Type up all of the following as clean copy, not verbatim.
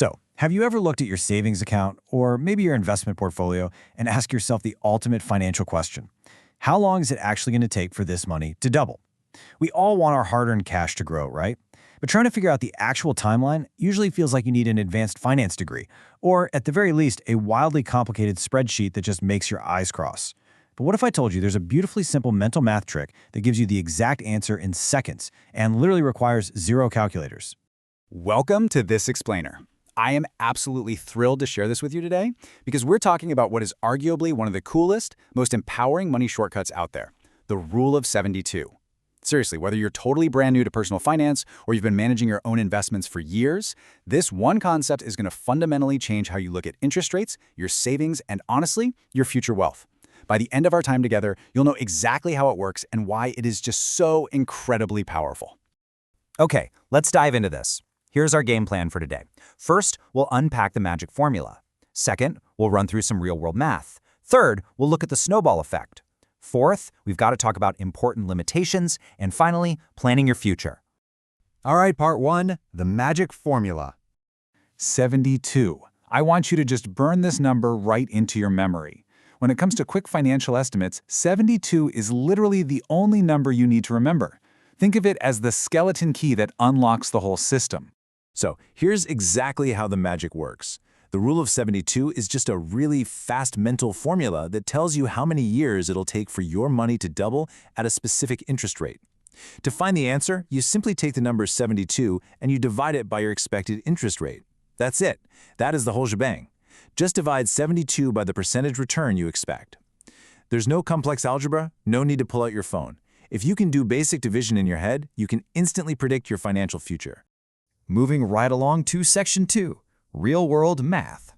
So, have you ever looked at your savings account or maybe your investment portfolio and asked yourself the ultimate financial question? How long is it actually going to take for this money to double? We all want our hard-earned cash to grow, right? But trying to figure out the actual timeline usually feels like you need an advanced finance degree, or at the very least, a wildly complicated spreadsheet that just makes your eyes cross. But what if I told you there's a beautifully simple mental math trick that gives you the exact answer in seconds and literally requires zero calculators? Welcome to This Explainer. I am absolutely thrilled to share this with you today because we're talking about what is arguably one of the coolest, most empowering money shortcuts out there, the Rule of 72. Seriously, whether you're totally brand new to personal finance or you've been managing your own investments for years, this one concept is going to fundamentally change how you look at interest rates, your savings, and honestly, your future wealth. By the end of our time together, you'll know exactly how it works and why it is just so incredibly powerful. Okay, let's dive into this. Here's our game plan for today. First, we'll unpack the magic formula. Second, we'll run through some real-world math. Third, we'll look at the snowball effect. Fourth, we've got to talk about important limitations. And finally, planning your future. All right, part one, the magic formula. 72. I want you to just burn this number right into your memory. When it comes to quick financial estimates, 72 is literally the only number you need to remember. Think of it as the skeleton key that unlocks the whole system. So here's exactly how the magic works. The Rule of 72 is just a really fast mental formula that tells you how many years it'll take for your money to double at a specific interest rate. To find the answer, you simply take the number 72 and you divide it by your expected interest rate. That's it. That is the whole shebang. Just divide 72 by the percentage return you expect. There's no complex algebra, no need to pull out your phone. If you can do basic division in your head, you can instantly predict your financial future. Moving right along to section 2, real-world math.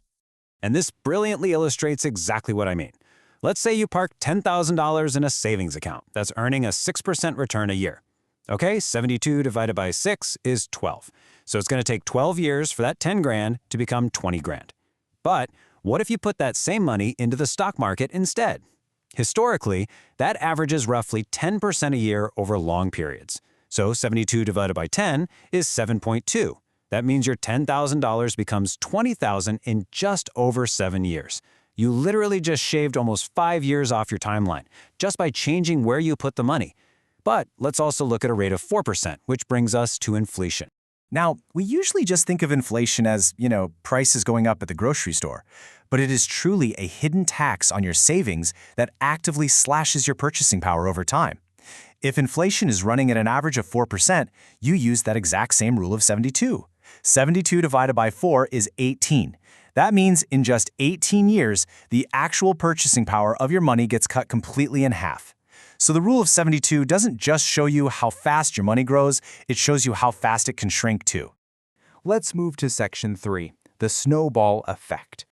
And this brilliantly illustrates exactly what I mean. Let's say you park $10,000 in a savings account that's earning a 6% return a year. Okay, 72 divided by 6 is 12. So it's going to take 12 years for that 10 grand to become 20 grand. But what if you put that same money into the stock market instead? Historically, that averages roughly 10% a year over long periods. So 72 divided by 10 is 7.2. That means your $10,000 becomes $20,000 in just over 7 years. You literally just shaved almost 5 years off your timeline just by changing where you put the money. But let's also look at a rate of 4%, which brings us to inflation. Now, we usually just think of inflation as, prices going up at the grocery store. But it is truly a hidden tax on your savings that actively slashes your purchasing power over time. If inflation is running at an average of 4%, you use that exact same rule of 72. 72 divided by 4 is 18. That means in just 18 years, the actual purchasing power of your money gets cut completely in half. So the rule of 72 doesn't just show you how fast your money grows, it shows you how fast it can shrink too. Let's move to section 3, the snowball effect.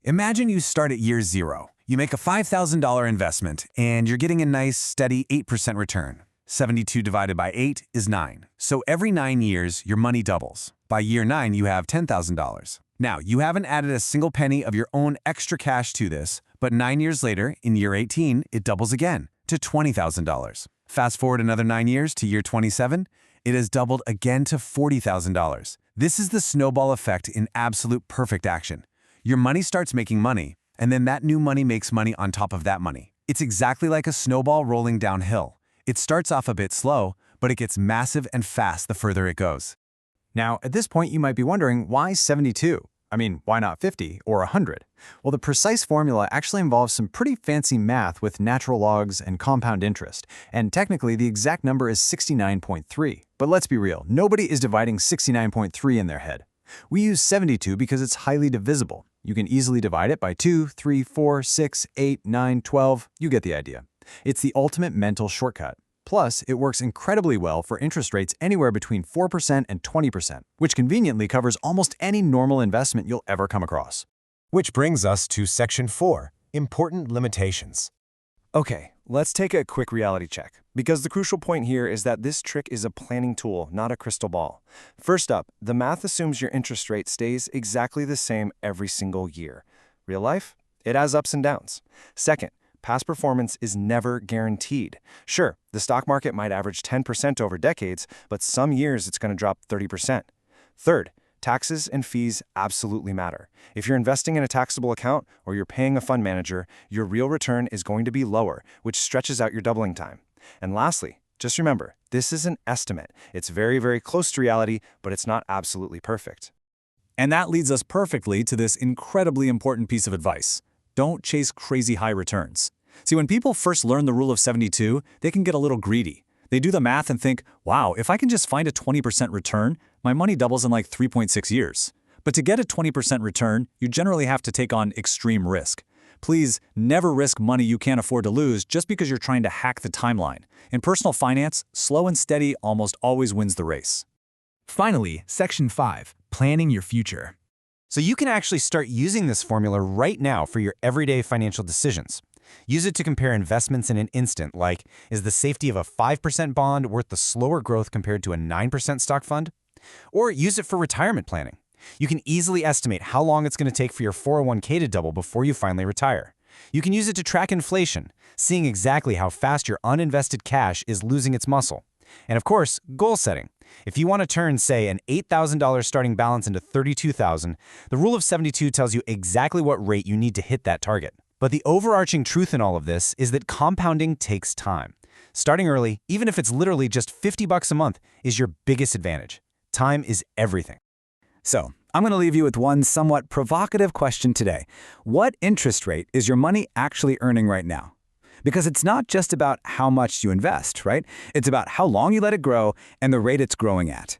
Imagine you start at year 0. You make a $5,000 investment, and you're getting a nice, steady 8% return. 72 divided by 8 is 9. So every 9 years, your money doubles. By year 9, you have $10,000. Now, you haven't added a single penny of your own extra cash to this, but 9 years later, in year 18, it doubles again to $20,000. Fast forward another 9 years to year 27, it has doubled again to $40,000. This is the snowball effect in absolute perfect action. Your money starts making money, and then that new money makes money on top of that money. It's exactly like a snowball rolling downhill. It starts off a bit slow, but it gets massive and fast the further it goes. Now, at this point, you might be wondering, why 72? I mean, why not 50 or 100? Well, the precise formula actually involves some pretty fancy math with natural logs and compound interest. And technically, the exact number is 69.3. But let's be real, nobody is dividing 69.3 in their head. We use 72 because it's highly divisible. You can easily divide it by 2, 3, 4, 6, 8, 9, 12. You get the idea. It's the ultimate mental shortcut. Plus, it works incredibly well for interest rates anywhere between 4% and 20%, which conveniently covers almost any normal investment you'll ever come across. Which brings us to section 4, important limitations. Okay, let's take a quick reality check, because the crucial point here is that this trick is a planning tool, not a crystal ball. First up, the math assumes your interest rate stays exactly the same every single year. Real life? It has ups and downs. Second, past performance is never guaranteed. Sure, the stock market might average 10% over decades, but some years it's going to drop 30%. Third, Taxes and fees absolutely matter. If you're investing in a taxable account or you're paying a fund manager, your real return is going to be lower, which stretches out your doubling time. And lastly, just remember, this is an estimate. It's very, very close to reality, but it's not absolutely perfect. And that leads us perfectly to this incredibly important piece of advice. Don't chase crazy high returns. See, when people first learn the rule of 72, they can get a little greedy. They do the math and think, wow, if I can just find a 20% return, my money doubles in like 3.6 years. But to get a 20% return, you generally have to take on extreme risk. Please never risk money you can't afford to lose just because you're trying to hack the timeline. In personal finance, slow and steady almost always wins the race. Finally, Section 5, Planning Your Future. So you can actually start using this formula right now for your everyday financial decisions. Use it to compare investments in an instant, like, is the safety of a 5% bond worth the slower growth compared to a 9% stock fund? Or use it for retirement planning. You can easily estimate how long it's going to take for your 401k to double before you finally retire. You can use it to track inflation, seeing exactly how fast your uninvested cash is losing its muscle. And of course, goal setting. If you want to turn, say, an $8,000 starting balance into $32,000, the rule of 72 tells you exactly what rate you need to hit that target. But the overarching truth in all of this is that compounding takes time. Starting early, even if it's literally just $50 a month, is your biggest advantage. Time is everything. So, I'm going to leave you with one somewhat provocative question today. What interest rate is your money actually earning right now? Because it's not just about how much you invest, right? It's about how long you let it grow and the rate it's growing at.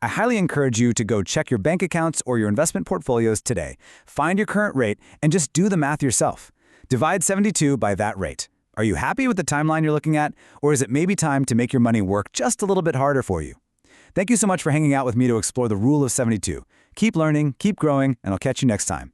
I highly encourage you to go check your bank accounts or your investment portfolios today. Find your current rate and just do the math yourself. Divide 72 by that rate. Are you happy with the timeline you're looking at, or is it maybe time to make your money work just a little bit harder for you? Thank you so much for hanging out with me to explore the rule of 72. Keep learning, keep growing, and I'll catch you next time.